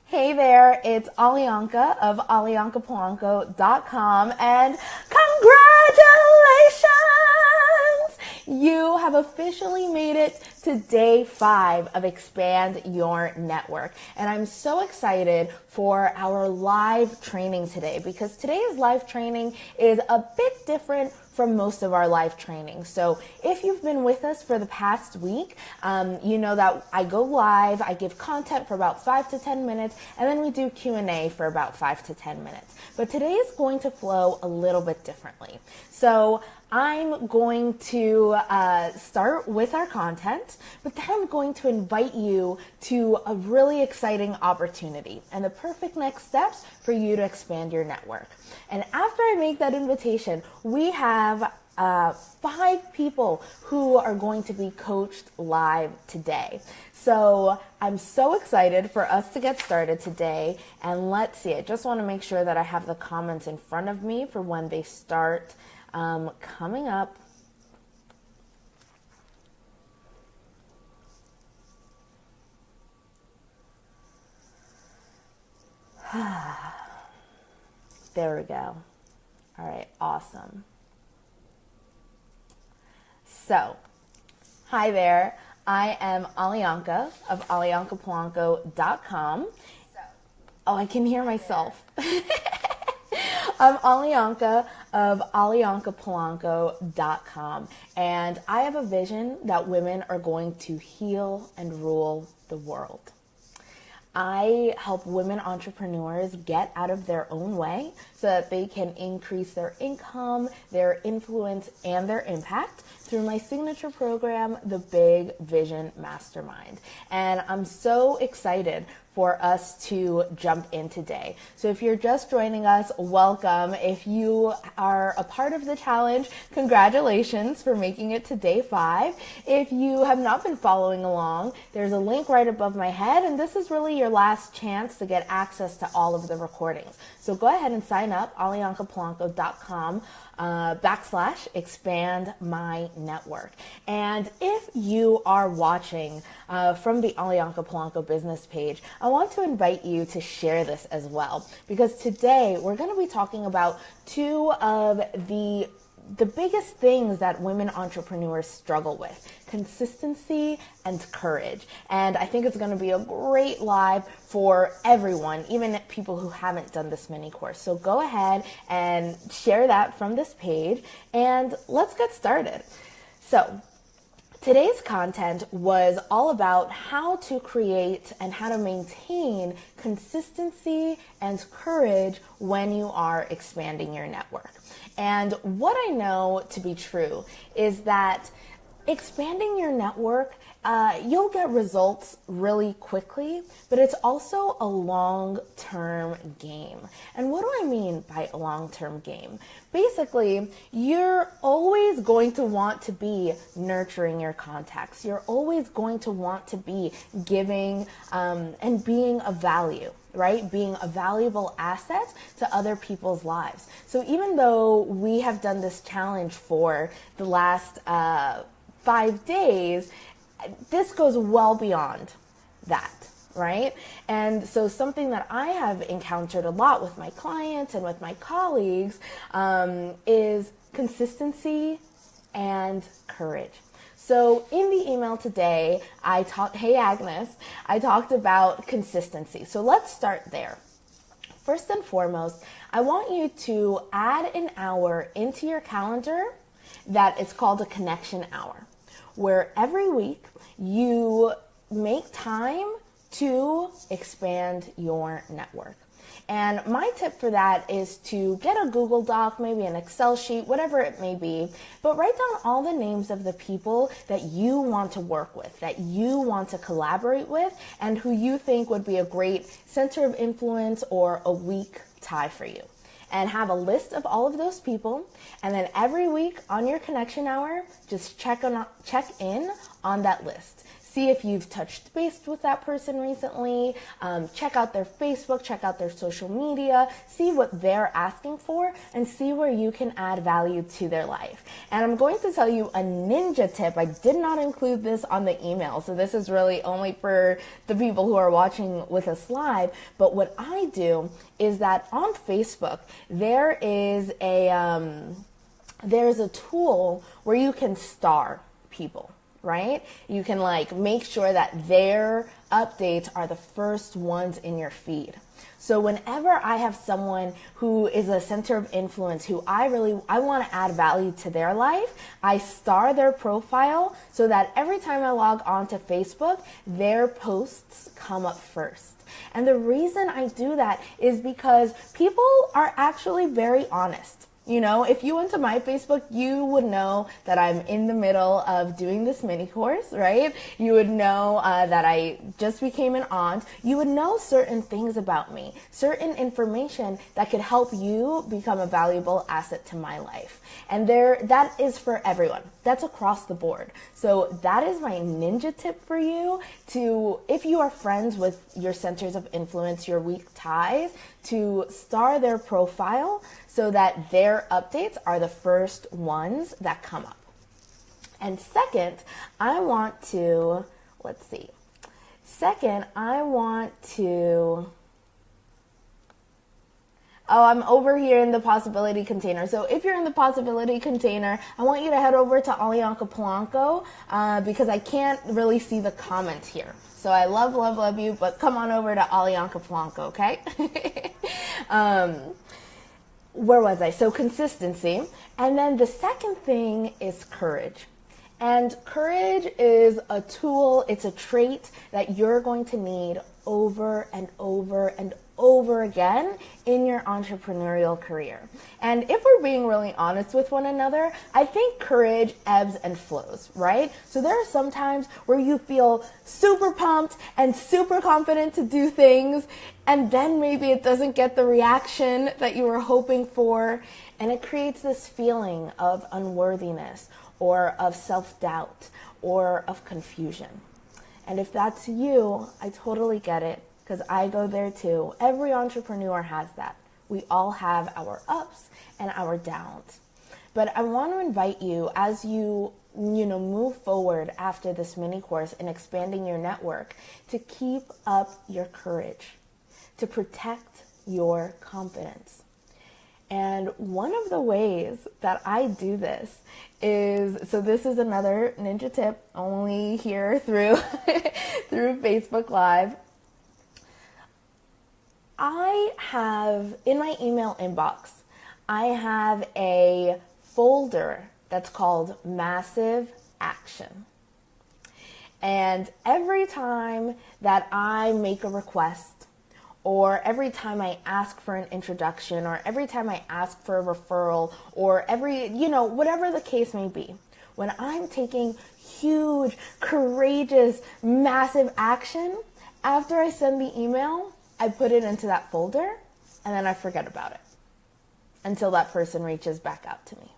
Hey there, it's Alianka of AliankaPolanco.com, and congratulations! You have officially made it to day 5 of Expand Your Network. And I'm so excited for our live training today because today's live training is a bit different from most of our live training. So if you've been with us for the past week, you know that I go live, I give content for about 5 to 10 minutes, and then we do Q&A for about 5 to 10 minutes. But today is going to flow a little bit differently. So I'm going to start with our content, but then I'm going to invite you to a really exciting opportunity and the perfect next steps for you to expand your network. And after I make that invitation, we have 5 people who are going to be coached live today. So I'm so excited for us to get started today. And let's see, I just want to make sure that I have the comments in front of me for when they start coming up. There we go. All right, awesome. So, hi there. I am Alianka of AliankaPolanco.com. Oh, I can hear myself. I'm Alianka of AliankaPolanco.com, and I have a vision that women are going to heal and rule the world. I help women entrepreneurs get out of their own way so that they can increase their income, their influence, and their impact through my signature program, the Big Vision Mastermind. And I'm so excited for us to jump in today. So if you're just joining us, welcome. If you are a part of the challenge, congratulations for making it to day 5. If you have not been following along, there's a link right above my head, and this is really your last chance to get access to all of the recordings. So go ahead and sign up, aliankapolanco.com /expand my network. And if you are watching from the Alianka Polanco business page, I want to invite you to share this as well, because today we're going to be talking about 2 of the biggest things that women entrepreneurs struggle with: consistency and courage. And I think it's going to be a great live for everyone, even people who haven't done this mini course. So go ahead and share that from this page, and let's get started. So today's content was all about how to create and how to maintain consistency and courage when you are expanding your network. And what I know to be true is that expanding your network, you'll get results really quickly, but it's also a long-term game. And what do I mean by a long-term game? Basically, you're always going to want to be nurturing your contacts. You're always going to want to be giving and being of value, right? Being a valuable asset to other people's lives. So even though we have done this challenge for the last 5 days, this goes well beyond that, right? And so something that I have encountered a lot with my clients and with my colleagues is consistency and courage. So in the email today, hey Agnes, I talked about consistency. So let's start there. First and foremost, I want you to add an hour into your calendar that is called a connection hour, where every week you make time to expand your network. And my tip for that is to get a Google Doc, maybe an Excel sheet, whatever it may be, but write down all the names of the people that you want to work with, that you want to collaborate with, and who you think would be a great center of influence or a weak tie for you. And have a list of all of those people, and then every week on your connection hour, just check in on that list. see if you've touched base with that person recently, check out their Facebook, check out their social media, see what they're asking for, and see where you can add value to their life. And I'm going to tell you a ninja tip. I did not include this on the email, so this is really only for the people who are watching with us live. But what I do is that on Facebook, there's a tool where you can star people, right? You can like make sure that their updates are the first ones in your feed. So whenever I have someone who is a center of influence, who I want to add value to their life, I star their profile so that every time I log on to Facebook, their posts come up first. And the reason I do that is because people are actually very honest. You know, if you went to my Facebook, you would know that I'm in the middle of doing this mini course, right? You would know that I just became an aunt. You would know certain things about me, certain information that could help you become a valuable asset to my life. And that is for everyone. That's across the board. So that is my ninja tip for you to, if you are friends with your centers of influence, your weak ties, to star their profile so that their updates are the first ones that come up. And second, I want to, I'm over here in the possibility container. So if you're in the possibility container, I want you to head over to Alianca Polanco because I can't really see the comments here. So I love you, but come on over to Alianca Polanco, okay? Where was I? So consistency. And then the second thing is courage. And courage is a tool, it's a trait that you're going to need over and over and over again in your entrepreneurial career. And if we're being really honest with one another, I think courage ebbs and flows, right? So there are some times where you feel super pumped and super confident to do things, and then maybe it doesn't get the reaction that you were hoping for, and it creates this feeling of unworthiness or of self-doubt or of confusion. And if that's you, I totally get it, because I go there too. Every entrepreneur has that. We all have our ups and our downs. But I want to invite you, as you move forward after this mini course and expanding your network, to keep up your courage, to protect your confidence. And one of the ways that I do this is, so this is another ninja tip only here through Facebook Live. I have, in my email inbox, I have a folder that's called Massive Action. And every time that I make a request, or every time I ask for an introduction, or every time I ask for a referral, or whatever the case may be, when I'm taking huge, courageous, massive action, after I send the email, I put it into that folder, and then I forget about it until that person reaches back out to me.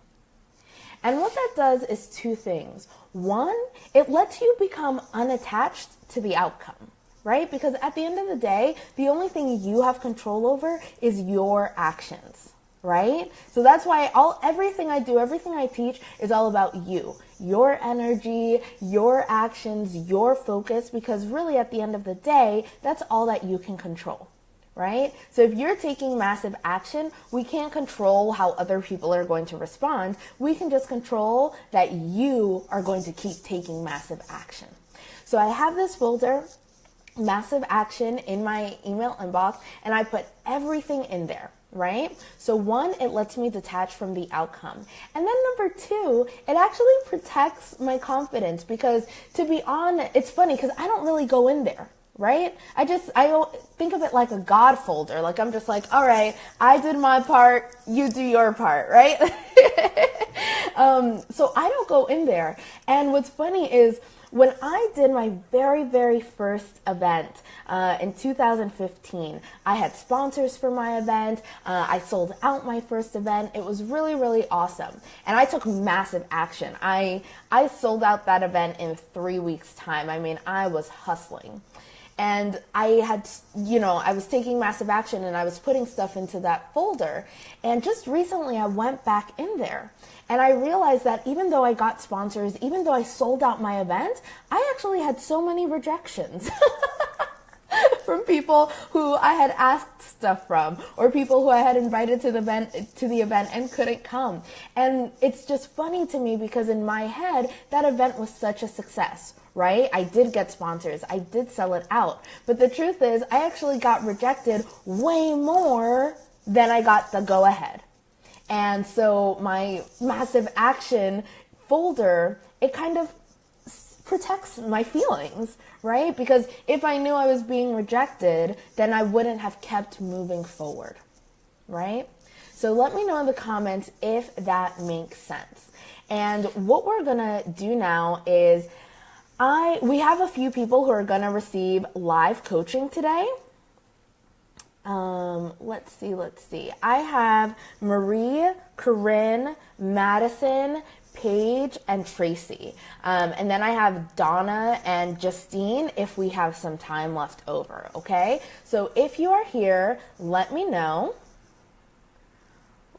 And what that does is two things. One, it lets you become unattached to the outcome, right? Because at the end of the day, the only thing you have control over is your actions, right? So that's why everything I do, everything I teach is all about you, your energy, your actions, your focus, because really at the end of the day, that's all that you can control, right? So if you're taking massive action, we can't control how other people are going to respond. We can just control that you are going to keep taking massive action. So I have this folder, Massive Action, in my email inbox, and I put everything in there, right? So one, it lets me detach from the outcome. And then number two, it actually protects my confidence, because to be honest, it's funny because I don't really go in there, right? I don't think of it like a God folder. Like I'm just like, all right, I did my part, you do your part, right? So I don't go in there. And what's funny is When I did my very, very first event in 2015, I had sponsors for my event. I sold out my first event. It was really, really awesome. And I took massive action. I sold out that event in 3 weeks' time. I mean, I was hustling. And I had, I was taking massive action and I was putting stuff into that folder. And just recently I went back in there and I realized that even though I got sponsors, even though I sold out my event, I actually had so many rejections. From people who I had asked stuff from, or people who I had invited to the event and couldn't come. And it's just funny to me because in my head, that event was such a success, right? I did get sponsors. I did sell it out. But the truth is, I actually got rejected way more than I got the go ahead. And so my massive action folder, it kind of protects my feelings, right? Because if I knew I was being rejected, then I wouldn't have kept moving forward, right? So let me know in the comments if that makes sense. And what we're gonna do now is we have a few people who are gonna receive live coaching today. Let's see. I have Marie, Corinne, Madison, Paige, and Tracy. And then I have Donna and Justine if we have some time left over, okay? So if you are here, let me know.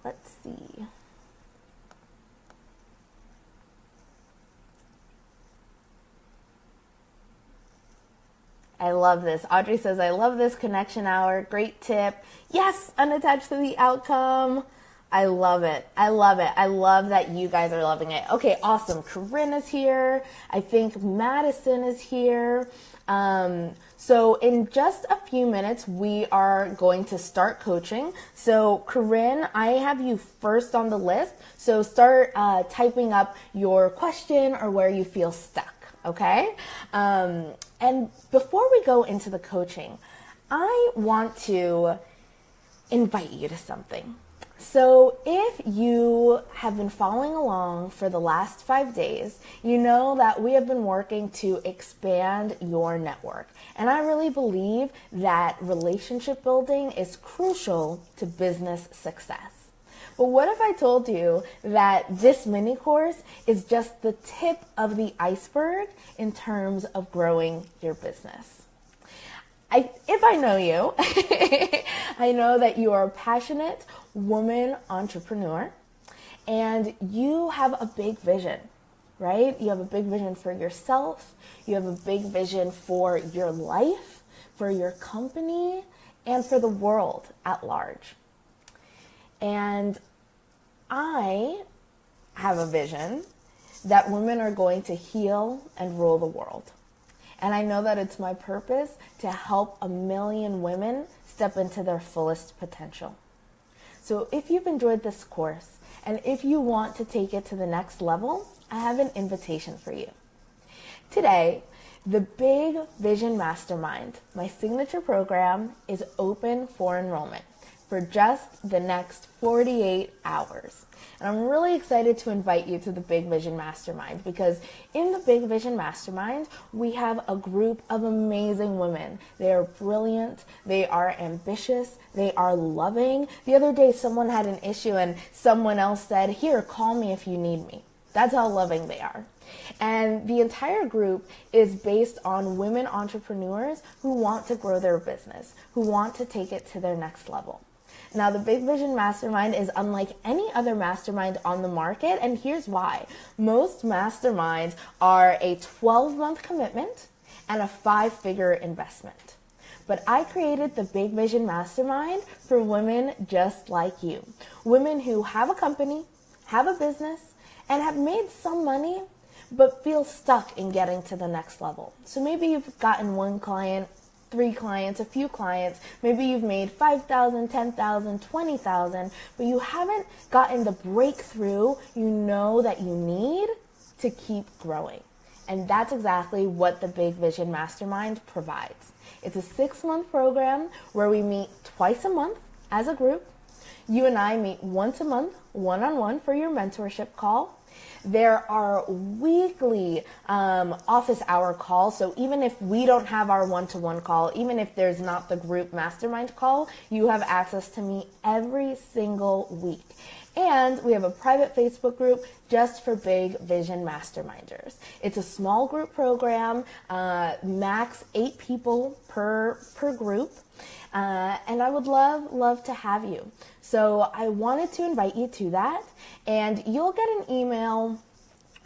Let's see. I love this. Audrey says, I love this connection hour. Great tip. Yes, unattached to the outcome. I love it. I love it. I love that you guys are loving it. Okay, awesome. Corinne is here. I think Madison is here. So in just a few minutes, we are going to start coaching. So Corinne, I have you first on the list. So start typing up your question or where you feel stuck, okay? And before we go into the coaching, I want to invite you to something. So if you have been following along for the last 5 days, you know that we have been working to expand your network. And I really believe that relationship building is crucial to business success. But what if I told you that this mini course is just the tip of the iceberg in terms of growing your business? If I know you, I know that you are a passionate woman entrepreneur and you have a big vision, right? You have a big vision for yourself. You have a big vision for your life, for your company, and for the world at large. And I have a vision that women are going to heal and rule the world. And I know that it's my purpose to help 1 million women step into their fullest potential. So if you've enjoyed this course and if you want to take it to the next level, I have an invitation for you. Today, the Big Vision Mastermind, my signature program, is open for enrollment for just the next 48 hours. And I'm really excited to invite you to the Big Vision Mastermind because in the Big Vision Mastermind, we have a group of amazing women. They are brilliant, they are ambitious, they are loving. The other day, someone had an issue and someone else said, here, call me if you need me. That's how loving they are. And the entire group is based on women entrepreneurs who want to grow their business, who want to take it to their next level. Now, the Big Vision Mastermind is unlike any other mastermind on the market, and here's why. Most masterminds are a 12-month commitment and a 5-figure investment. But I created the Big Vision Mastermind for women just like you. Women who have a company, have a business, and have made some money, but feel stuck in getting to the next level. So maybe you've gotten 1 client, 3 clients, a few clients, maybe you've made 5,000, 10,000, 20,000, but you haven't gotten the breakthrough you know that you need to keep growing. And that's exactly what the Big Vision Mastermind provides. It's a 6-month program where we meet twice a month as a group. You and I meet once a month, one-on-one for your mentorship call. There are weekly office hour calls. So even if we don't have our one-to-one call, even if there's not the group mastermind call, you have access to me every single week. And we have a private Facebook group just for Big Vision Masterminders. It's a small group program, max 8 people per group. And I would love to have you. So I wanted to invite you to that, and you'll get an email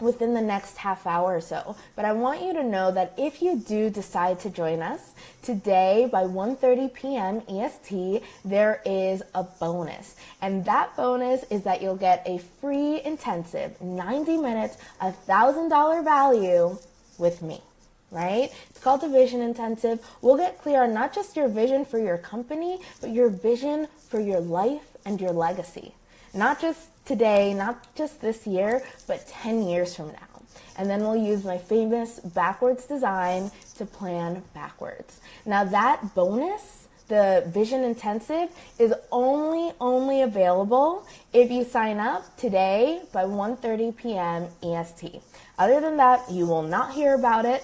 within the next half hour or so. But I want you to know that if you do decide to join us today by 1:30 p.m. EST, there is a bonus. And that bonus is that you'll get a free intensive 90 minutes, $1,000 value with me. Right? It's called the Vision Intensive. We'll get clear on not just your vision for your company, but your vision for your life and your legacy. Not just today, not just this year, but 10 years from now. And then we'll use my famous backwards design to plan backwards. Now that bonus, the Vision Intensive, is only available if you sign up today by 1:30 p.m. EST. Other than that, you will not hear about it.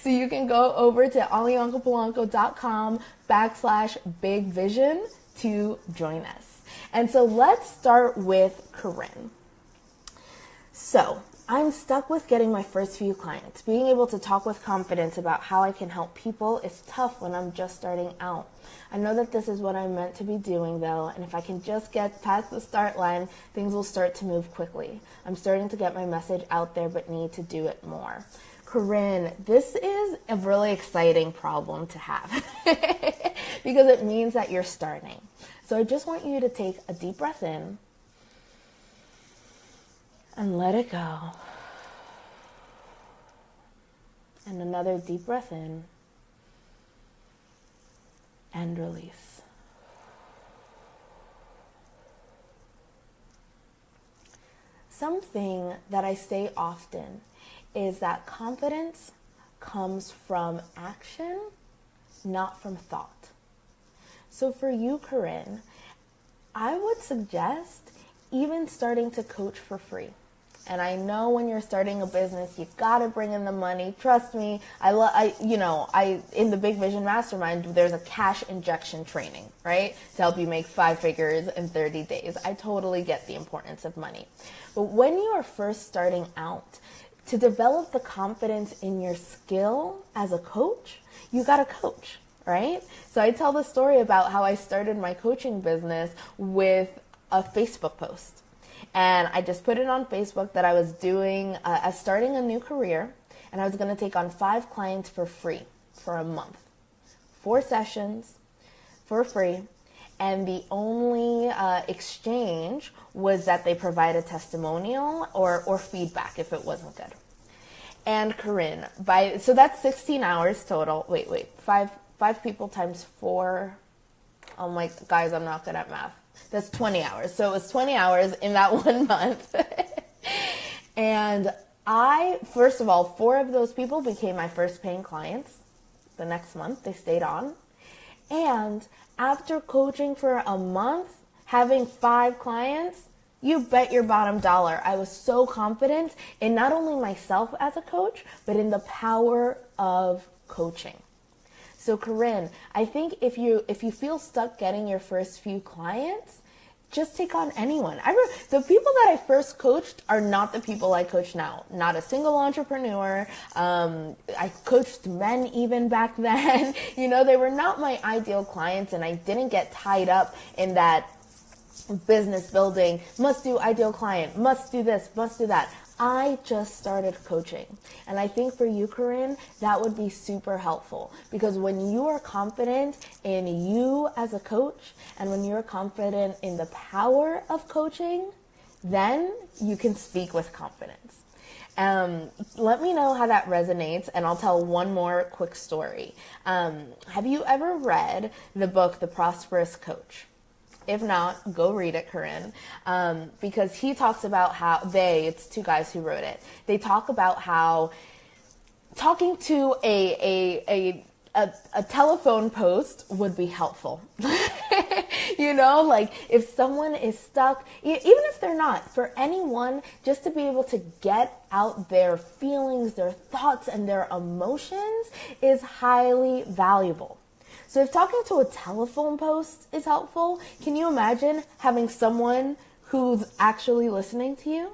So you can go over to aliancapolanco.com/Big Vision to join us. And so let's start with Corinne. So I'm stuck with getting my first few clients. Being able to talk with confidence about how I can help people is tough when I'm just starting out. I know that this is what I'm meant to be doing though, and if I can just get past the start line, things will start to move quickly. I'm starting to get my message out there, but need to do it more. Corinne, this is a really exciting problem to have because it means that you're starting. So I just want you to take a deep breath in and let it go. And another deep breath in and release. Something that I say often is that confidence comes from action, not from thought. So for you, Corinne, I would suggest even starting to coach for free. And I know when you're starting a business, you gotta bring in the money. Trust me, in the Big Vision Mastermind, there's a cash injection training, right? To help you make 5 figures in 30 days. I totally get the importance of money. But when you are first starting out, to develop the confidence in your skill as a coach, you gotta coach, right? So I tell the story about how I started my coaching business with a Facebook post. And I just put it on Facebook that I was doing, starting a new career, and I was going to take on 5 clients for free for a month. 4 sessions for free. And the only exchange was that they provide a testimonial or feedback if it wasn't good. And Corinne, so that's 16 hours total. Wait, 5 people times 4. Oh my, guys, I'm not good at math. That's 20 hours. So it was 20 hours in that 1 month. And first of all, 4 of those people became my first paying clients. The next month, they stayed on. And after coaching for a month, having 5 clients, you bet your bottom dollar, I was so confident in not only myself as a coach, but in the power of coaching. So Corinne, I think if you feel stuck getting your first few clients, just take on anyone. The people that I first coached are not the people I coach now. Not a single entrepreneur. I coached men even back then. They were not my ideal clients, and I didn't get tied up in that business building, must do ideal client, must do this, must do that. I just started coaching. And I think for you, Corinne, that would be super helpful, because when you are confident in you as a coach, and when you're confident in the power of coaching, then you can speak with confidence. Let me know how that resonates, and I'll tell one more quick story. Have you ever read the book, The Prosperous Coach? If not, go read it, Corinne, because he talks about how it's 2 guys who wrote it. They talk about how talking to a telephone post would be helpful. Like if someone is stuck, even if they're not, for anyone, just to be able to get out their feelings, their thoughts, and their emotions is highly valuable. So if talking to a telephone post is helpful, can you imagine having someone who's actually listening to you?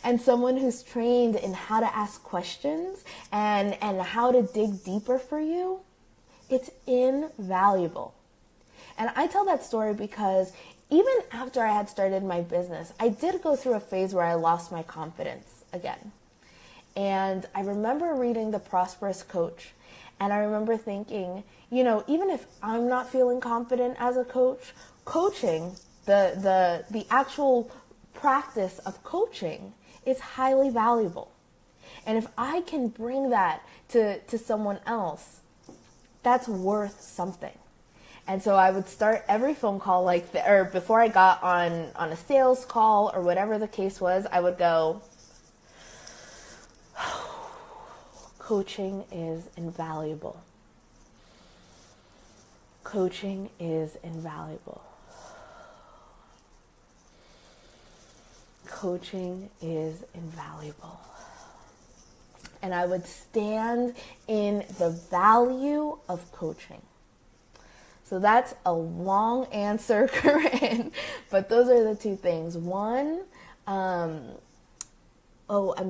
And someone who's trained in how to ask questions and how to dig deeper for you? It's invaluable. And I tell that story because even after I had started my business, I did go through a phase where I lost my confidence again. And I remember reading The Prosperous Coach, and I remember thinking, even if I'm not feeling confident as a coach, coaching, the actual practice of coaching is highly valuable. And if I can bring that to someone else, that's worth something. And so I would start every phone call or before I got on a sales call or whatever the case was, I would go, coaching is invaluable. Coaching is invaluable. Coaching is invaluable. And I would stand in the value of coaching. So that's a long answer, Corinne, but those are the two things. One, I'm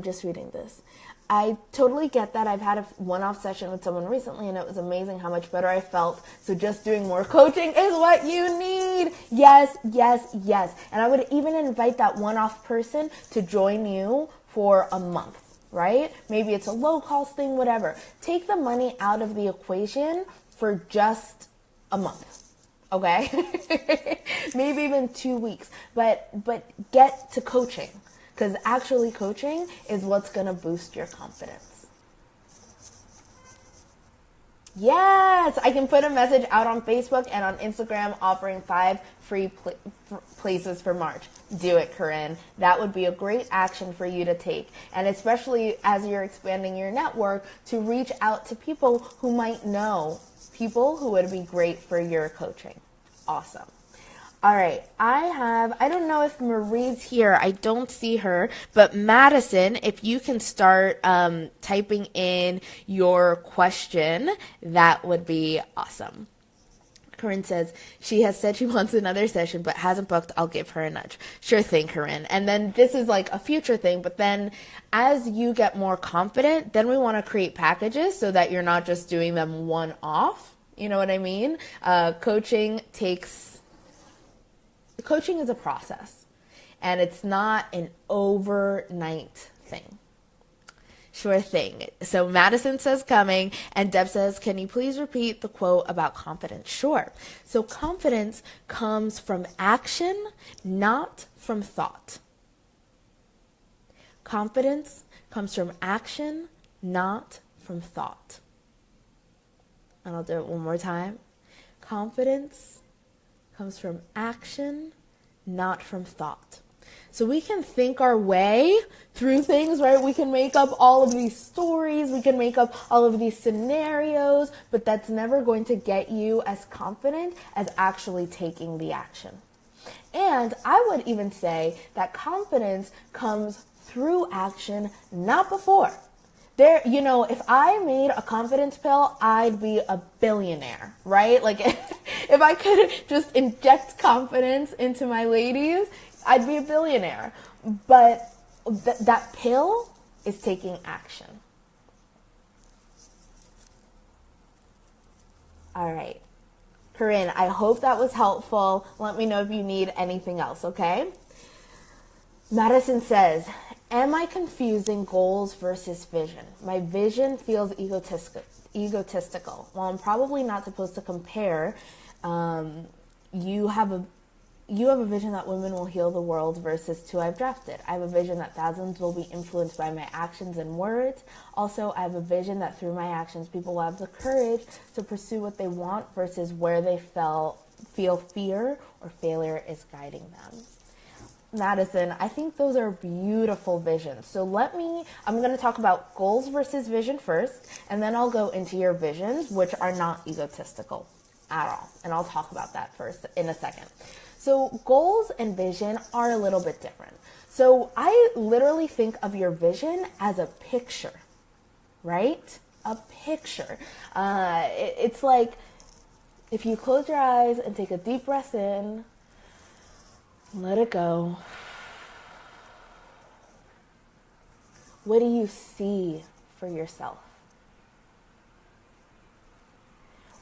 just reading this. I totally get that. I've had a one-off session with someone recently, and it was amazing how much better I felt. So just doing more coaching is what you need. Yes, yes, yes. And I would even invite that one-off person to join you for a month, right? Maybe it's a low-cost thing, whatever. Take the money out of the equation for just a month, okay? Maybe even 2 weeks, but get to coaching. Because actually coaching is what's going to boost your confidence. Yes, I can put a message out on Facebook and on Instagram offering 5 free places for March. Do it, Corinne. That would be a great action for you to take. And especially as you're expanding your network, to reach out to people who might know people who would be great for your coaching. Awesome. All right, I don't know if Marie's here. I don't see her, but Madison, if you can start typing in your question, that would be awesome. Corinne says, she has said she wants another session, but hasn't booked. I'll give her a nudge. Sure thing, Corinne. And then this is like a future thing, but then as you get more confident, then we want to create packages so that you're not just doing them one off. You know what I mean? Coaching is a process, and it's not an overnight thing. Sure thing. So Madison says coming, and Deb says, can you please repeat the quote about confidence? Sure. So confidence comes from action, not from thought. Confidence comes from action, not from thought. And I'll do it one more time. Confidence comes from action, not from thought. So we can think our way through things, right? We can make up all of these stories, we can make up all of these scenarios, but that's never going to get you as confident as actually taking the action. And I would even say that confidence comes through action, not before. If I made a confidence pill, I'd be a billionaire, right? Like if I could just inject confidence into my ladies, I'd be a billionaire. But that pill is taking action. All right. Corinne, I hope that was helpful. Let me know if you need anything else, okay? Madison says, am I confusing goals versus vision? My vision feels egotistical. While I'm probably not supposed to compare, you have a vision that women will heal the world versus 2 I've drafted. I have a vision that thousands will be influenced by my actions and words. Also, I have a vision that through my actions, people will have the courage to pursue what they want versus where they feel fear or failure is guiding them. Madison, I think those are beautiful visions. So I'm going to talk about goals versus vision first, and then I'll go into your visions, which are not egotistical at all. And I'll talk about that first in a second. So goals and vision are a little bit different. So I literally think of your vision as a picture, right? A picture. It's like if you close your eyes and take a deep breath in, let it go. What do you see for yourself?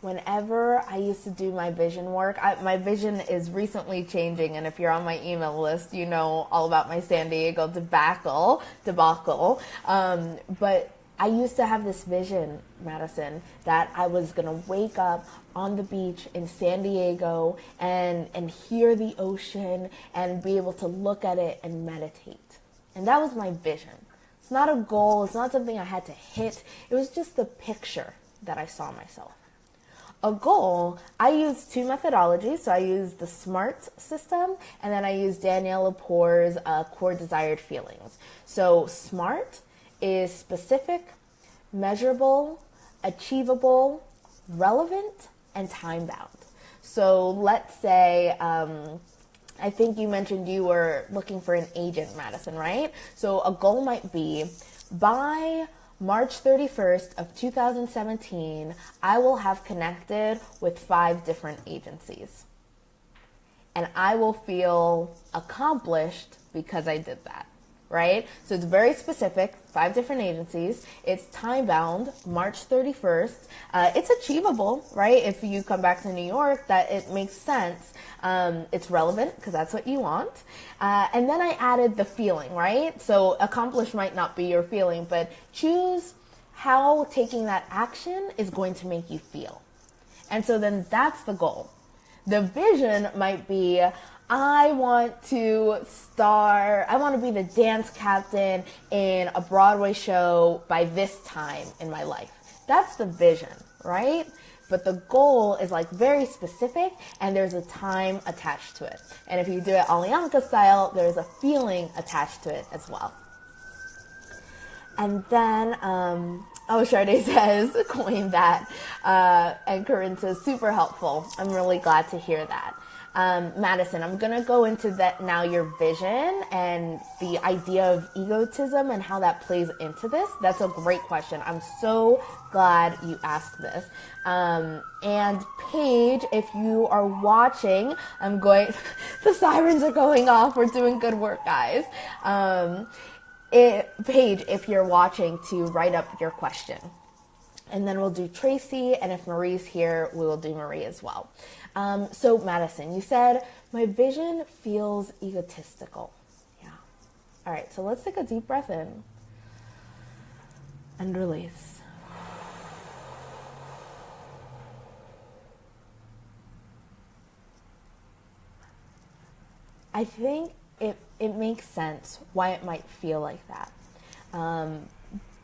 Whenever I used to do my vision work, my vision is recently changing. And if you're on my email list, you know all about my San Diego debacle. But I used to have this vision, Madison, that I was going to wake up on the beach in San Diego and hear the ocean and be able to look at it and meditate. And that was my vision. It's not a goal. It's not something I had to hit. It was just the picture that I saw myself. A goal, I use two methodologies. So I use the SMART system, and then I use Danielle Lepore's core desired feelings. So SMART is specific, measurable, achievable, relevant, and time-bound. So let's say, I think you mentioned you were looking for an agent, Madison, right? So a goal might be, by March 31st of 2017, I will have connected with 5 different agencies. And I will feel accomplished because I did that, right? So it's very specific, 5 different agencies. It's time-bound, March 31st. It's achievable, right? If you come back to New York, that it makes sense. It's relevant because that's what you want. And then I added the feeling, right? So accomplish might not be your feeling, but choose how taking that action is going to make you feel. And so then that's the goal. The vision might be, I want to be the dance captain in a Broadway show by this time in my life. That's the vision, right? But the goal is like very specific and there's a time attached to it. And if you do it Alianka style, there's a feeling attached to it as well. And then, Sade says, coin that. And Corinne says, super helpful. I'm really glad to hear that. Madison, I'm going to go into that now, your vision and the idea of egotism and how that plays into this. That's a great question. I'm so glad you asked this. And Paige, if you are watching, the sirens are going off. We're doing good work, guys. Paige, if you're watching, to write up your question. And then we'll do Tracy, and if Marie's here, we will do Marie as well. So Madison, you said, my vision feels egotistical. Yeah. All right, so let's take a deep breath in and release. I think it makes sense why it might feel like that.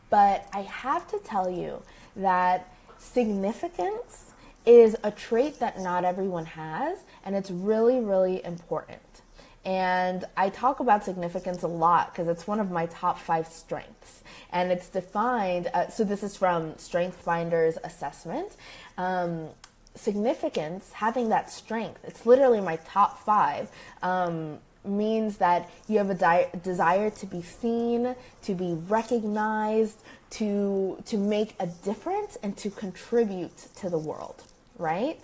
But I have to tell you that significance is a trait that not everyone has, and it's really, really important. And I talk about significance a lot because it's one of my top 5 strengths. And it's defined, so this is from StrengthsFinder's assessment. Significance, having that strength, it's literally my top 5, means that you have a desire to be seen, to be recognized, to make a difference, and to contribute to the world, right?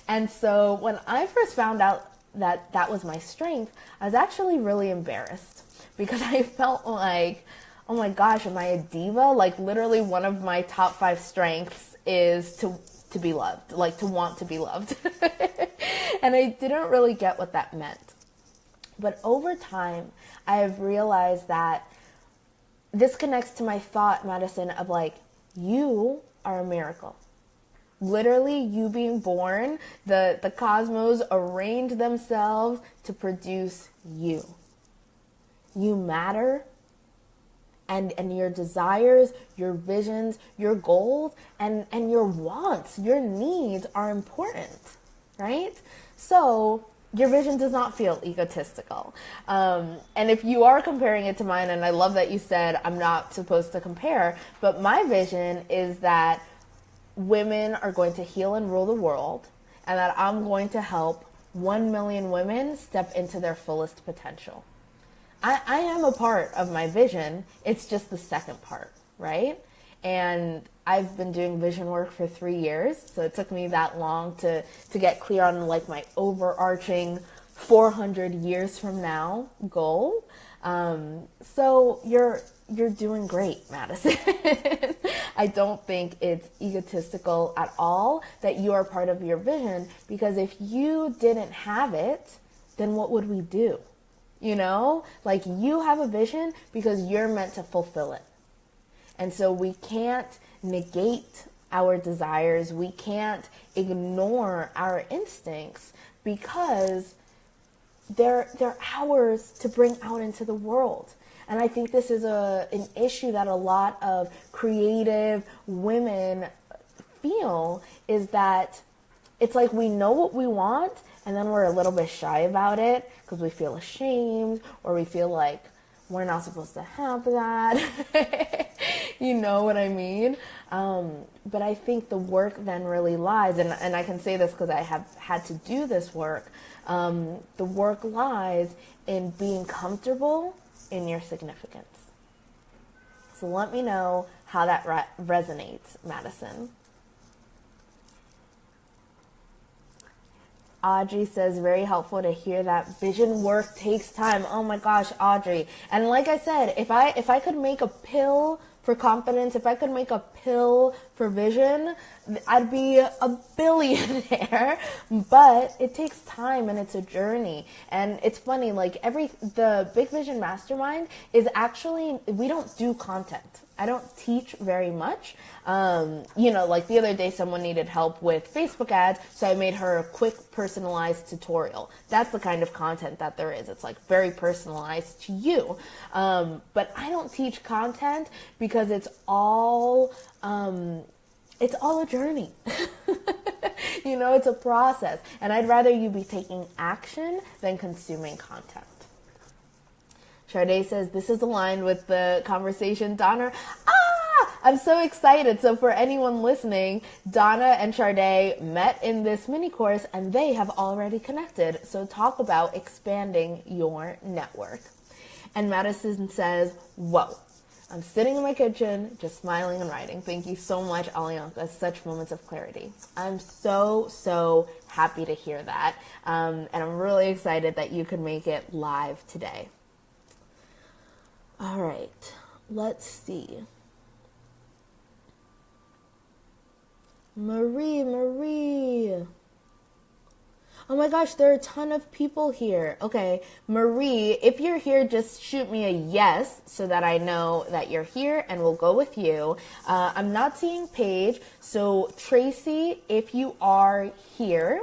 And so when I first found out that that was my strength, I was actually really embarrassed because I felt like, oh my gosh, am I a diva? Like literally one of my top 5 strengths is to be loved, like to want to be loved. And I didn't really get what that meant. But over time, I have realized that this connects to my thought, Madison, of like, you are a miracle. Literally, you being born, the cosmos arranged themselves to produce you. You matter, and your desires, your visions, your goals, and your wants, your needs are important, right? So your vision does not feel egotistical. And if you are comparing it to mine, and I love that you said I'm not supposed to compare, but my vision is that women are going to heal and rule the world, and that I'm going to help 1 million women step into their fullest potential. I am a part of my vision. It's just the second part, right? And I've been doing vision work for 3 years, so it took me that long to get clear on like my overarching 400 years from now goal. So you're doing great, Madison. I don't think it's egotistical at all that you are part of your vision, because if you didn't have it, then what would we do? You know, like you have a vision because you're meant to fulfill it. And so we can't negate our desires. We can't ignore our instincts because they're ours to bring out into the world. And I think this is an issue that a lot of creative women feel, is that it's like we know what we want and then we're a little bit shy about it because we feel ashamed, or we feel like we're not supposed to have that. You know what I mean? But I think the work then really lies, and I can say this because I have had to do this work, the work lies in being comfortable in your significance. So let me know how that resonates, Madison. Audrey says, very helpful to hear that vision work takes time. Oh my gosh, Audrey. And like I said, if I could make a pill for confidence, if I could make a pill for vision, I'd be a billionaire. But it takes time and it's a journey. And it's funny, like the Big Vision Mastermind is actually, we don't do content. I don't teach very much. You know, like the other day someone needed help with Facebook ads, so I made her a quick personalized tutorial. That's the kind of content that there is. It's like very personalized to you. But I don't teach content because it's all a journey. You know, it's a process. And I'd rather you be taking action than consuming content. Sade says, this is aligned with the conversation, Donna. I'm so excited. So for anyone listening, Donna and Sade met in this mini course and they have already connected. So talk about expanding your network. And Madison says, whoa, I'm sitting in my kitchen, just smiling and writing. Thank you so much, Alianka. Such moments of clarity. I'm so happy to hear that. And I'm really excited that you could make it live today. All right, let's see. Marie. Oh my gosh, there are a ton of people here. Okay, Marie, if you're here, just shoot me a yes so that I know that you're here and we'll go with you. I'm not seeing Paige, so Tracy, if you are here,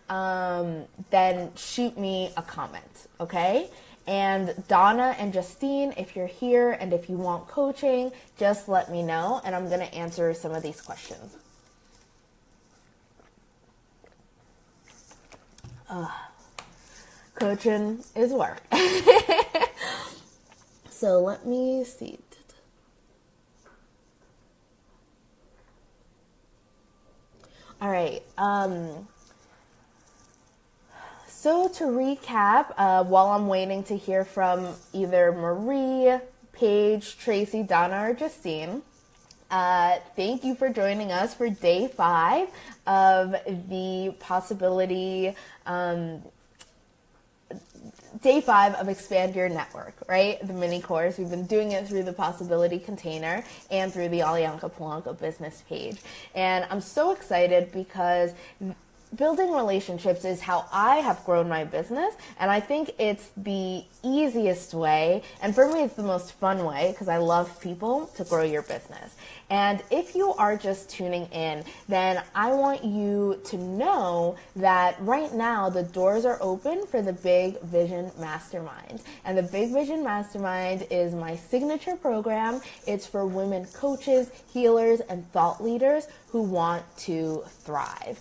then shoot me a comment, okay? And Donna and Justine, if you're here and if you want coaching, just let me know and I'm going to answer some of these questions. Coaching is work. So let me see. All right. So to recap, while I'm waiting to hear from either Marie, Paige, Tracy, Donna, or Justine, thank you for joining us for day 5 of the possibility, day 5 of Expand Your Network, right? The mini course. We've been doing it through the possibility container and through the Alianka Polanco business page. And I'm so excited because building relationships is how I have grown my business, and I think it's the easiest way, and for me it's the most fun way because I love people, to grow your business. And if you are just tuning in, then I want you to know that right now the doors are open for the Big Vision Mastermind. And the Big Vision Mastermind is my signature program. It's for women coaches, healers, and thought leaders who want to thrive.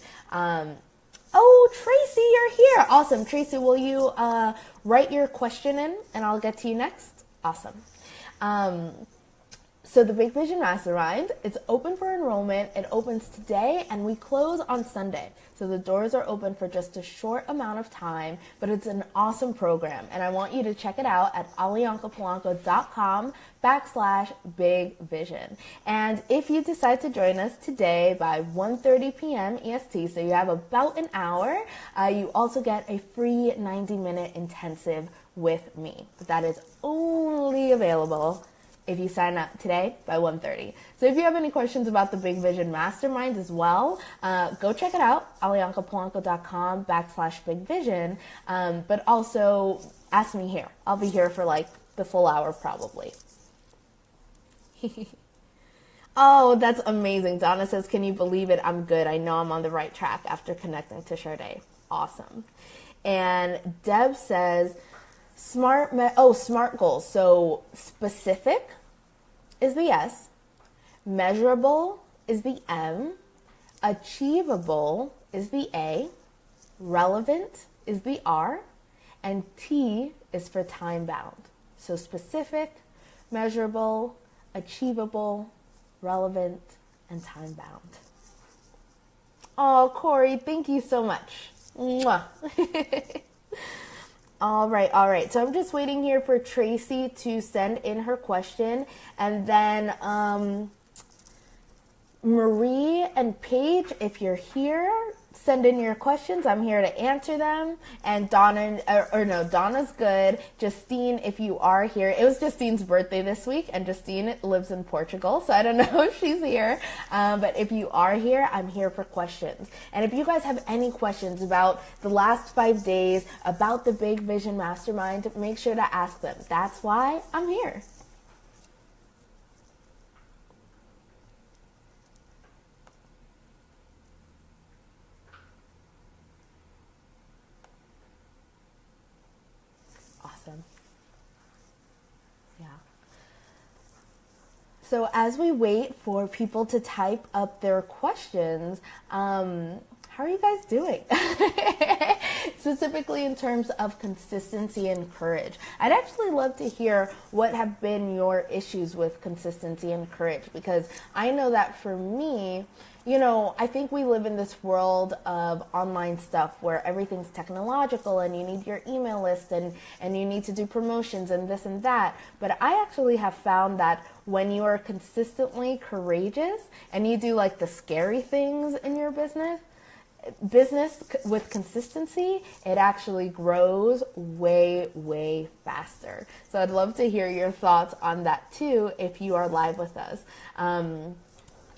Oh, Tracy, you're here. Awesome. Tracy, will you write your question in and I'll get to you next? Awesome. So the Big Vision Mastermind, it's open for enrollment. It opens today and we close on Sunday. So the doors are open for just a short amount of time, but it's an awesome program. And I want you to check it out at aliancapolanco.com/Big Vision. And if you decide to join us today by 1:30 p.m. EST, so you have about an hour, you also get a free 90-minute intensive with me. But that is only available if you sign up today by 1:30. So if you have any questions about the Big Vision Mastermind as well, go check it out, aliancapolanco.com/Big Vision. But also ask me here. I'll be here for like the full hour probably. Oh, that's amazing. Donna says, can you believe it? I'm good. I know I'm on the right track after connecting to Sade. Awesome. And Deb says, SMART goals. So specific is the S, measurable is the M, achievable is the A, relevant is the R, and T is for time bound. So specific, measurable, achievable, relevant, and time bound. Oh, Corey, thank you so much. Mwah. All right. So I'm just waiting here for Tracy to send in her question. And then Marie and Paige, if you're here, send in your questions. I'm here to answer them. And Donna's good. Justine, if you are here, it was Justine's birthday this week, and Justine lives in Portugal, so I don't know if she's here. But if you are here, I'm here for questions. And if you guys have any questions about the last 5 days, about the Big Vision Mastermind, make sure to ask them. That's why I'm here. Yeah. So as we wait for people to type up their questions, how are you guys doing? Specifically in terms of consistency and courage. I'd actually love to hear what have been your issues with consistency and courage, because I know that for me, I think we live in this world of online stuff where everything's technological and you need your email list and you need to do promotions and this and that. But I actually have found that when you are consistently courageous and you do like the scary things in your business with consistency, it actually grows way, way faster. So I'd love to hear your thoughts on that too if you are live with us.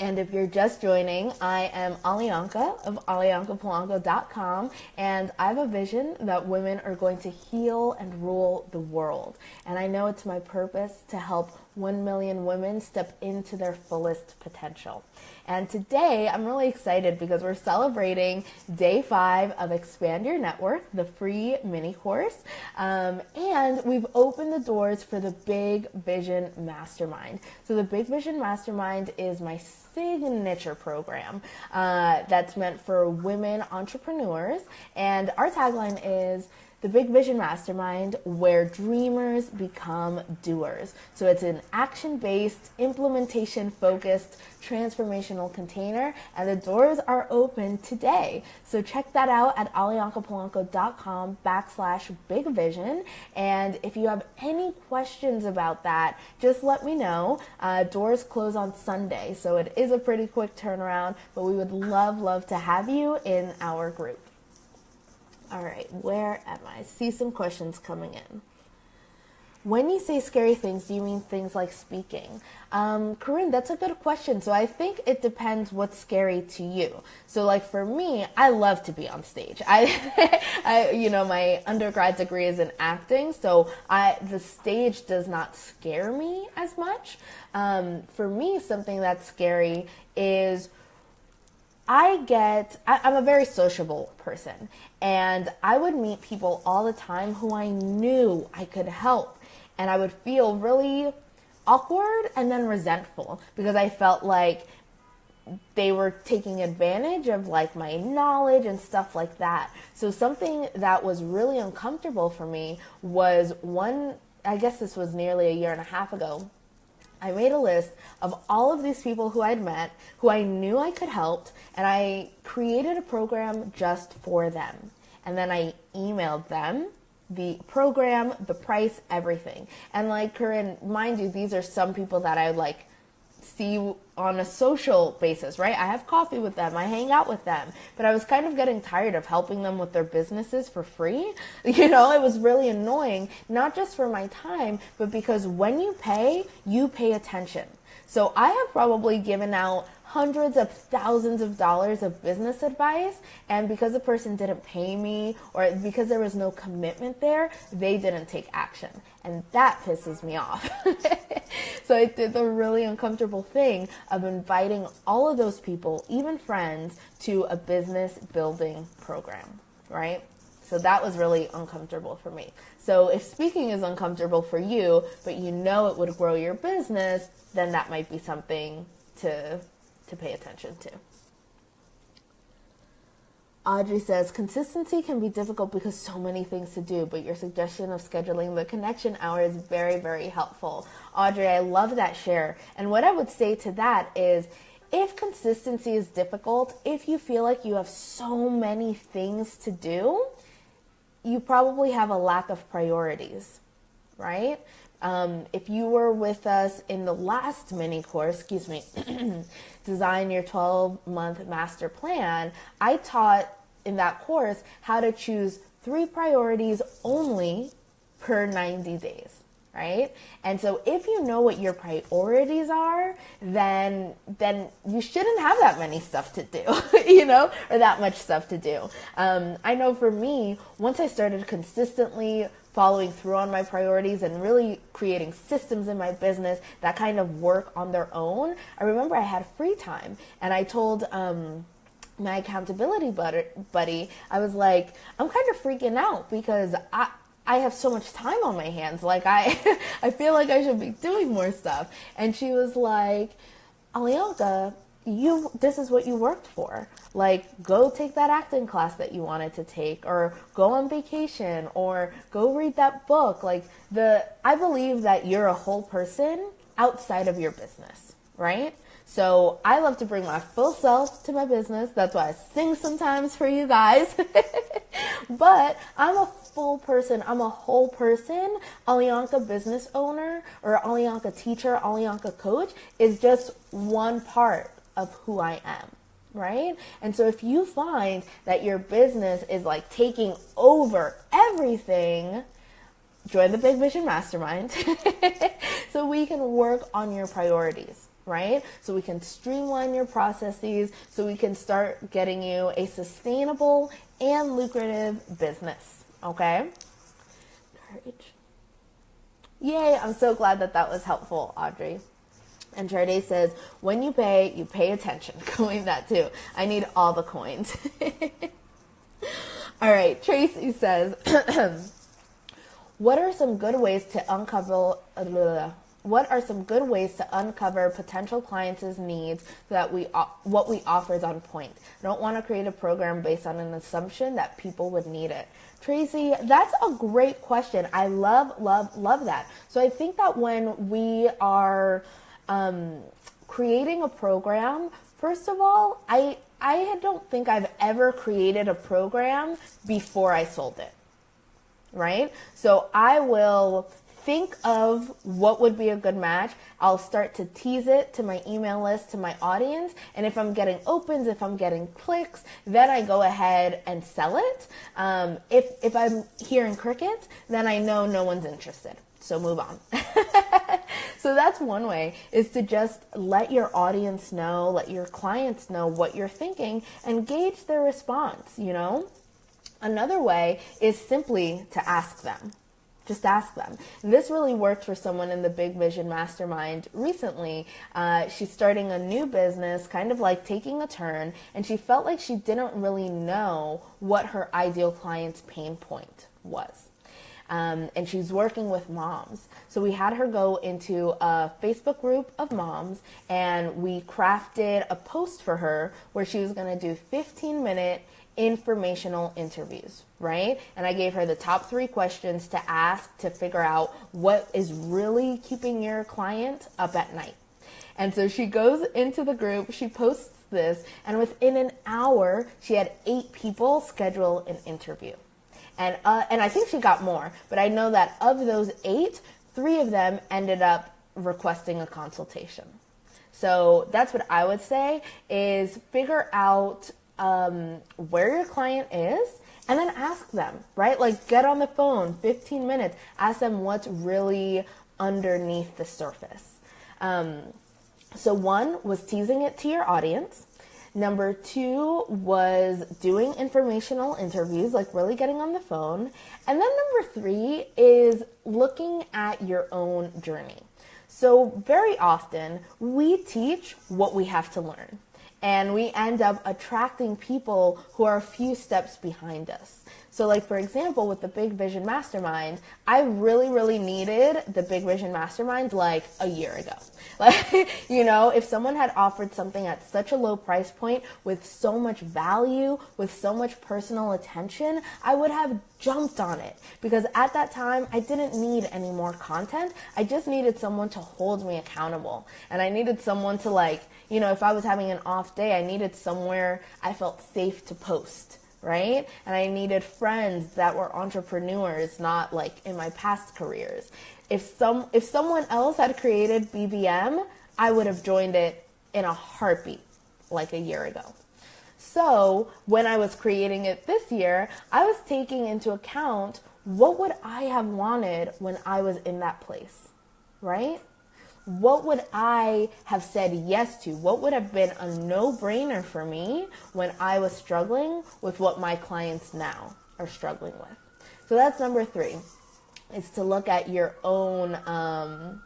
And if you're just joining, I am Alianca of aliancapolanco.com, and I have a vision that women are going to heal and rule the world. And I know it's my purpose to help 1 million women step into their fullest potential. And today I'm really excited because we're celebrating day 5 of Expand Your Net Worth, the free mini course. And we've opened the doors for the Big Vision Mastermind. So the Big Vision Mastermind is my signature program that's meant for women entrepreneurs. And our tagline is the Big Vision Mastermind, where dreamers become doers. So it's an action-based, implementation-focused, transformational container, and the doors are open today. So check that out at aliancapolanco.com/Big Vision. And if you have any questions about that, just let me know. Doors close on Sunday, so it is a pretty quick turnaround, but we would love to have you in our group. All right, where am I? See some questions coming in. When you say scary things, do you mean things like speaking? Corinne, that's a good question. So I think it depends what's scary to you. So like for me, I love to be on stage. My undergrad degree is in acting, so the stage does not scare me as much. For me, something that's scary is I'm a very sociable person, and I would meet people all the time who I knew I could help, and I would feel really awkward and then resentful because I felt like they were taking advantage of like my knowledge and stuff like that. So something that was really uncomfortable for me was I guess this was nearly a year and a half ago. I made a list of all of these people who I'd met, who I knew I could help, and I created a program just for them. And then I emailed them the program, the price, everything. And like, Corinne, mind you, these are some people that I like see on a social basis, right? I have coffee with them, I hang out with them, but I was kind of getting tired of helping them with their businesses for free. You know, it was really annoying, not just for my time, but because when you pay attention. So I have probably given out hundreds of thousands of dollars of business advice, and because the person didn't pay me or because there was no commitment there, they didn't take action, and that pisses me off. So I did the really uncomfortable thing of inviting all of those people, even friends, to a business building program, right? So that was really uncomfortable for me. So if speaking is uncomfortable for you, but you know it would grow your business, then that might be something to pay attention to. Audrey says, consistency can be difficult because so many things to do, but your suggestion of scheduling the connection hour is very, very helpful. Audrey, I love that share. And what I would say to that is, if consistency is difficult, if you feel like you have so many things to do, you probably have a lack of priorities, right? If you were with us in the last mini course, Design Your 12-Month Master Plan, I taught in that course how to choose 3 priorities only per 90 days, right? And so if you know what your priorities are, then you shouldn't have that many stuff to do, or that much stuff to do. I know for me, once I started consistently following through on my priorities and really creating systems in my business that kind of work on their own, I remember I had free time, and I told my accountability buddy, I was like, I'm kind of freaking out because I have so much time on my hands. Like I feel like I should be doing more stuff. And she was like, Alianka, this is what you worked for. Like, go take that acting class that you wanted to take, or go on vacation, or go read that book. Like, I believe that you're a whole person outside of your business, right? So I love to bring my full self to my business. That's why I sing sometimes for you guys. But I'm a full person. I'm a whole person. Alianka business owner, or Alianka teacher, Alianka coach is just one part of who I am, right? And so if you find that your business is like taking over everything, join the Big Vision Mastermind so we can work on your priorities, right? So we can streamline your processes, so we can start getting you a sustainable and lucrative business, okay? Courage. Yay, I'm so glad that was helpful, Audrey. And Charday says, when you pay attention. Coin that too. I need all the coins. All right, Tracy says, what are some good ways to uncover potential clients' needs so that what we offer is on point? I don't want to create a program based on an assumption that people would need it. Tracy, that's a great question. I love that. So I think that when we are creating a program, first of all, I don't think I've ever created a program before I sold it, right? So I will think of what would be a good match. I'll start to tease it to my email list, to my audience. And if I'm getting opens, if I'm getting clicks, then I go ahead and sell it. If I'm hearing crickets, then I know no one's interested. So move on. So that's one way, is to just let your audience know, let your clients know what you're thinking and gauge their response, Another way is simply to ask them. Just ask them. And this really worked for someone in the Big Vision Mastermind recently. She's starting a new business, kind of like taking a turn, and she felt like she didn't really know what her ideal client's pain point was. And she's working with moms. So we had her go into a Facebook group of moms, and we crafted a post for her where she was going to do 15-minute informational interviews, right? And I gave her the top 3 questions to ask to figure out what is really keeping your client up at night. And so she goes into the group, she posts this, and within an hour, she had 8 people schedule an interview. And I think she got more, but I know that of those 8, 3 of them ended up requesting a consultation. So that's what I would say is figure out where your client is and then ask them, right? Like get on the phone, 15 minutes, ask them what's really underneath the surface. So 1 was teasing it to your audience. Number 2 was doing informational interviews, like really getting on the phone. And then number 3 is looking at your own journey. So very often we teach what we have to learn, and we end up attracting people who are a few steps behind us. So like, for example, with the Big Vision Mastermind, I really needed the Big Vision Mastermind like a year ago. Like, you know, if someone had offered something at such a low price point with so much value, with so much personal attention, I would have jumped on it because at that time I didn't need any more content. I just needed someone to hold me accountable. And I needed someone to, like, you know, if I was having an off day, I needed somewhere I felt safe to post. Right? And I needed friends that were entrepreneurs, not like in my past careers. If someone else had created BBM, I would have joined it in a heartbeat like a year ago. So when I was creating it this year, I was taking into account what would I have wanted when I was in that place, right? What would I have said yes to? What would have been a no-brainer for me when I was struggling with what my clients now are struggling with? So that's number 3, is to look at your own, oh,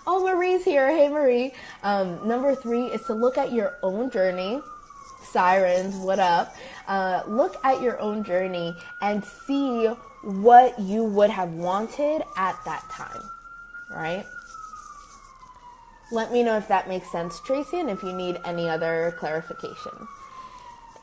Marie's here. Hey, Marie. Number 3 is to look at your own journey. Sirens, what up? Look at your own journey and see what you would have wanted at that time. Right? Let me know if that makes sense, Tracy, and if you need any other clarification.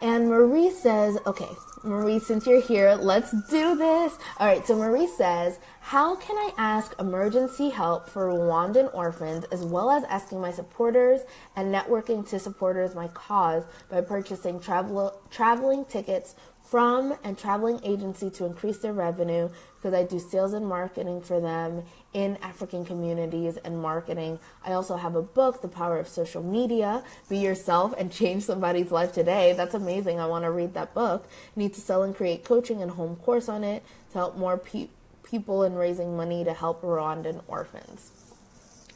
And Marie says, okay, Marie, since you're here, let's do this. All right, so Marie says, how can I ask emergency help for Rwandan orphans, as well as asking my supporters and networking to supporters my cause by purchasing traveling tickets from and traveling agency to increase their revenue, because I do sales and marketing for them in African communities and marketing. I also have a book, The Power of Social Media, Be Yourself and Change Somebody's Life Today. That's amazing. I want to read that book. Need to sell and create coaching and home course on it to help more people in raising money to help Rwandan orphans.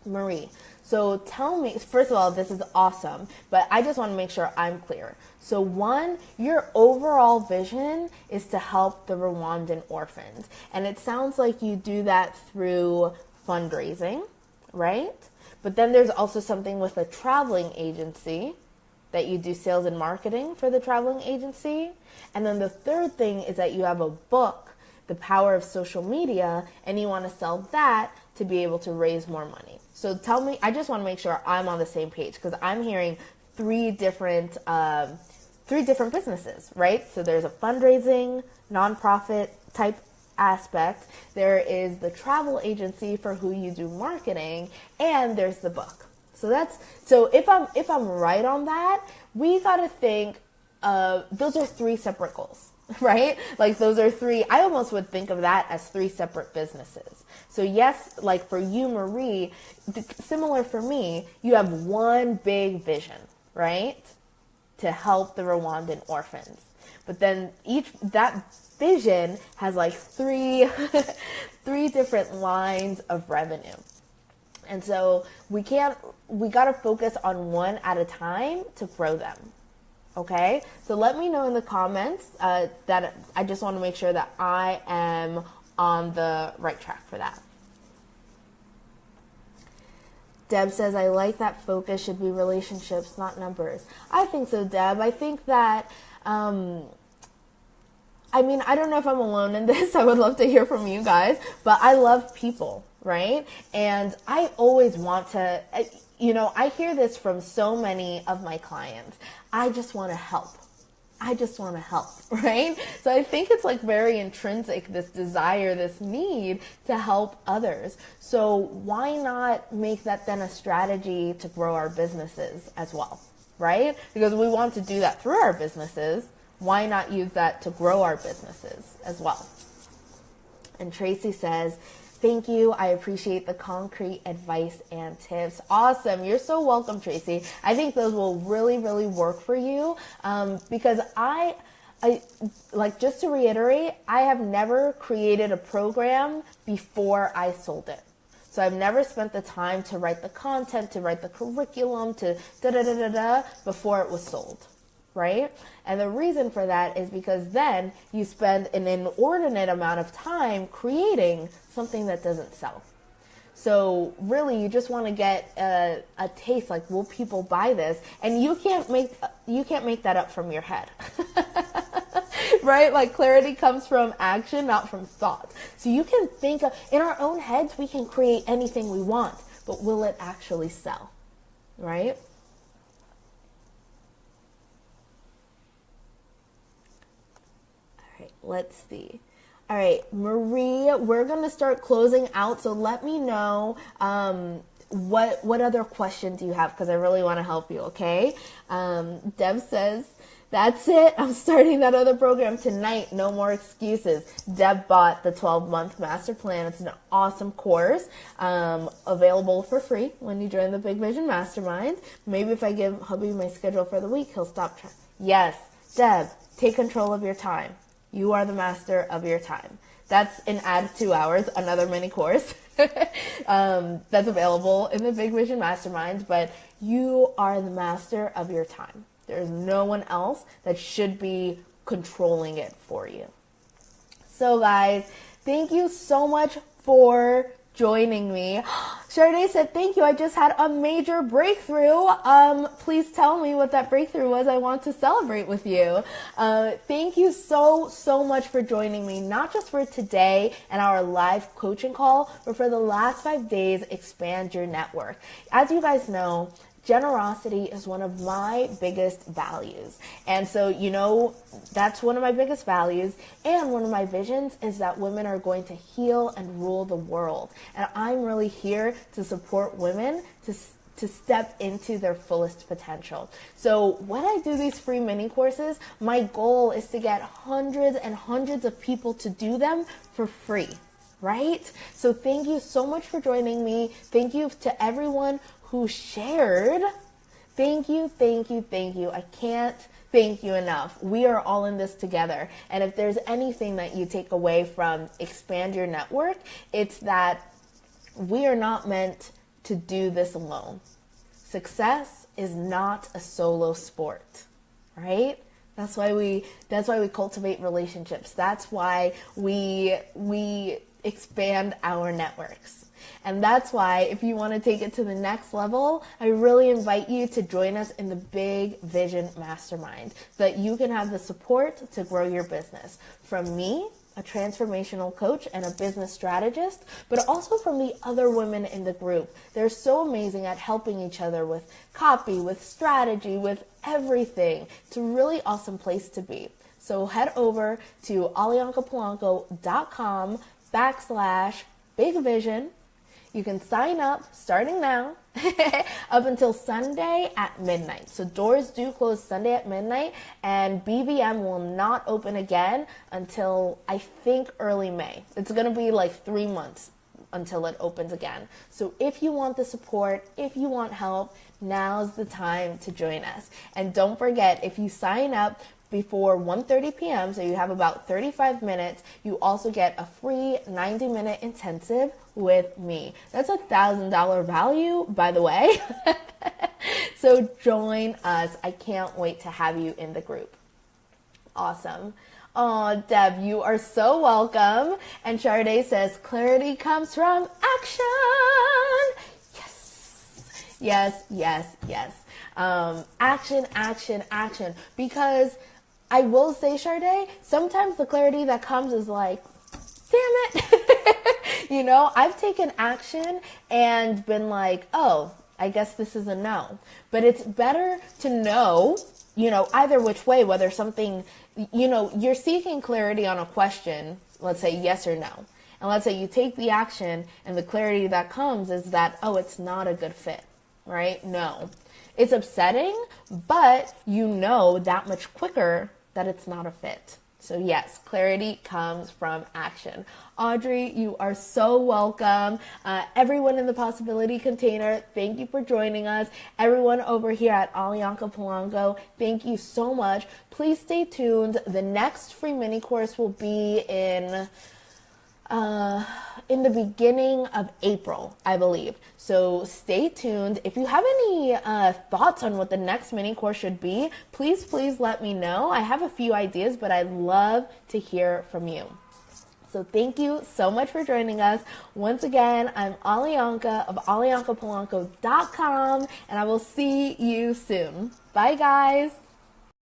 Marie, so tell me, first of all, this is awesome, but I just want to make sure I'm clear. So 1, your overall vision is to help the Rwandan orphans. And it sounds like you do that through fundraising, right? But then there's also something with a traveling agency that you do sales and marketing for the traveling agency. And then the third thing is that you have a book, The Power of Social Media, and you want to sell that to be able to raise more money. So tell me, I just want to make sure I'm on the same page, because I'm hearing 3 different businesses, right? So there's a fundraising, nonprofit type aspect. There is the travel agency for who you do marketing, and there's the book. So if I'm right on that, we got to think those are 3 separate goals. Right? Like those are 3, I almost would think of that as 3 separate businesses. So yes, like for you, Marie, similar for me, you have one big vision, right? To help the Rwandan orphans. But then that vision has like 3 different lines of revenue. And so we got to focus on one at a time to grow them. Okay, so let me know in the comments that I just want to make sure that I am on the right track for that. Deb says, I like that focus should be relationships, not numbers. I think so, Deb. I think that, I mean, I don't know if I'm alone in this. I would love to hear from you guys, but I love people, right? And I always want to, you know, I hear this from so many of my clients. I just want to help, I just want to help, right? So I think it's like very intrinsic, this desire, this need to help others. So why not make that then a strategy to grow our businesses as well, right? Because we want to do that through our businesses. Why not use that to grow our businesses as well? And Tracy says, thank you. I appreciate the concrete advice and tips. Awesome. You're so welcome, Tracy. I think those will really, really work for you because I like, just to reiterate, I have never created a program before I sold it. So I've never spent the time to write the content, to write the curriculum, to before it was sold. Right? And the reason for that is because then you spend an inordinate amount of time creating something that doesn't sell. So really, you just want to get a taste, like, will people buy this? And you can't make that up from your head. Right? Like, clarity comes from action, not from thought. So you can think in our own heads, we can create anything we want, but will it actually sell? Right? Let's see. All right, Marie, we're going to start closing out. So let me know what other questions you have, because I really want to help you, okay? Deb says, that's it. I'm starting that other program tonight. No more excuses. Deb bought the 12-month master plan. It's an awesome course available for free when you join the Big Vision Mastermind. Maybe if I give hubby my schedule for the week, he'll stop trying. Yes, Deb, take control of your time. You are the master of your time. That's in Add 2 Hours, another mini course that's available in the Big Vision Mastermind, but you are the master of your time. There's no one else that should be controlling it for you. So guys, thank you so much for joining me. Sade said, thank you. I just had a major breakthrough. Please tell me what that breakthrough was. I want to celebrate with you. Thank you so much for joining me, not just for today and our live coaching call, but for the last 5 days, Expand Your Network. As you guys know, generosity is one of my biggest values. And so, that's one of my biggest values. And one of my visions is that women are going to heal and rule the world. And I'm really here to support women to step into their fullest potential. So when I do these free mini courses, my goal is to get hundreds and hundreds of people to do them for free. Right? So thank you so much for joining me. Thank you to everyone who shared. Thank you. I can't thank you enough. We are all in this together. And if there's anything that you take away from Expand Your Network, it's that we are not meant to do this alone. Success is not a solo sport, right? That's why we cultivate relationships. That's why we expand our networks. And that's why, if you want to take it to the next level, I really invite you to join us in the Big Vision Mastermind so that you can have the support to grow your business from me, a transformational coach and a business strategist, but also from the other women in the group. They're so amazing at helping each other with copy, with strategy, with everything. It's a really awesome place to be. So head over to aliancapolanco.com/Big Vision. You can sign up starting now up until Sunday at midnight. So doors do close Sunday at midnight, and BVM will not open again until I think early May. It's going to be like 3 months until it opens again. So if you want the support, if you want help, now's the time to join us. And don't forget, if you sign up before 1:30 p.m., so you have about 35 minutes, you also get a free 90-minute intensive with me. That's $1,000 value, by the way. So join us. I can't wait to have you in the group. Awesome. Oh, Deb, you are so welcome. And Sade says, clarity comes from action. Yes. Action. Because I will say, Sade, sometimes the clarity that comes is like, damn it. I've taken action and been like, oh, I guess this is a no. But it's better to know either which way, whether something, you're seeking clarity on a question, let's say yes or no. And let's say you take the action and the clarity that comes is that, oh, it's not a good fit, right? No. It's upsetting, but you know that much quicker that it's not a fit. So yes, clarity comes from action. Audrey, you are so welcome. Everyone in the Possibility Container, thank you for joining us. Everyone over here at Alianka Polanco, thank you so much. Please stay tuned. The next free mini course will be in the beginning of April, I believe. So stay tuned. If you have any thoughts on what the next mini course should be, please let me know. I have a few ideas, but I'd love to hear from you. So thank you so much for joining us. Once again, I'm Alianka of AliankaPolanco.com, and I will see you soon. Bye, guys.